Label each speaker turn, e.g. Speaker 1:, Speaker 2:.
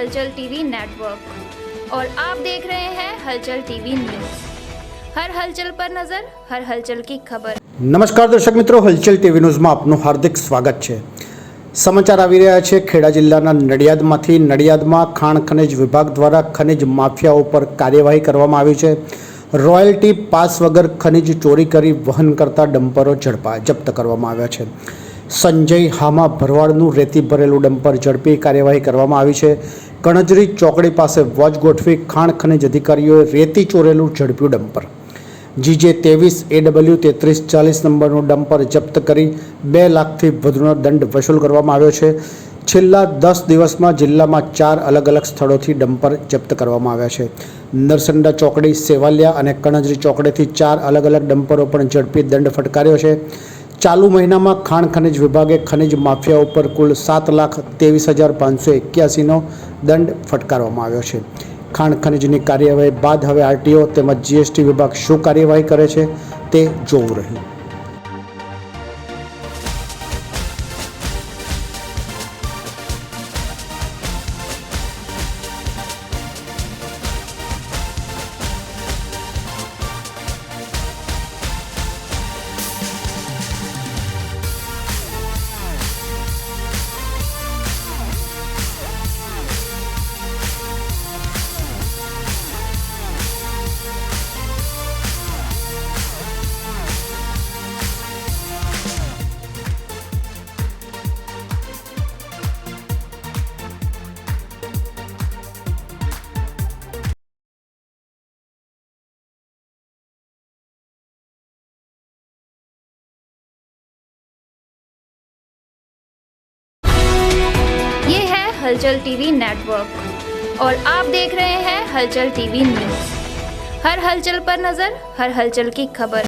Speaker 1: हलचल TV network और आप देख रहे हैं हलचल टीवी न्यूज़। हर हलचल पर नजर, हर हलचल की खबर।
Speaker 2: नमस्कार दर्शक मित्रों, हलचल टीवी न्यूज़માં આપનું હાર્દિક સ્વાગત છે। સમાચાર આવી રહ્યા છે ખેડા જિલ્લાના નડિયાદમાંથી। નડિયાદમાં ખાણ ખનિજ વિભાગ દ્વારા ખનિજ માફિયાઓ પર કાર્યવાહી કરવામાં આવી છે। રોયલ્ટી પાસ વગર ખનિજ ચોરી કરી વહન કરતા ડમ્પરો જપ્ત કરવામાં આવ્યા છે। સંજય હામા ભરવાડનું રેતી ભરેલું ડમ્પર ઝડપી કાર્યવાહી કરવામાં આવી છે। કણજરી ચોકડી પાસે વોચ ગોઠવી ખાણ ખનિજ અધિકારીઓએ રેતી ચોરેલું ઝડપ્યું ડમ્પર GJ 23 AW 3340 નંબરનું ડમ્પર જપ્ત કરી 2 લાખથી વધુનો દંડ વસૂલ કરવામાં આવ્યો છે। છેલ્લા 10 દિવસમાં જિલ્લામાં 4 અલગ અલગ સ્થળોથી ડમ્પર જપ્ત કરવામાં આવ્યા છે। નરસંડા ચોકડી, સેવાલિયા અને કણજરી ચોકડીથી 4 અલગ અલગ ડમ્પરો પણ ઝડપી દંડ ફટકાર્યો છે। ચાલુ મહિનામાં ખાણ ખનિજ વિભાગે ખનિજ માફિયા ઉપર કુલ 7,23,581નો દંડ ફટકારવામાં આવ્યો છે। ખાણ ખનિજની કાર્યવાહી બાદ હવે RTO તેમજ GST વિભાગ શું કાર્યવાહી કરે છે તે જોવું રહ્યું।
Speaker 1: ये है हलचल टीवी नेटवर्क और आप देख रहे हैं हलचल टीवी न्यूज़। हर हलचल पर नजर, हर हलचल की खबर।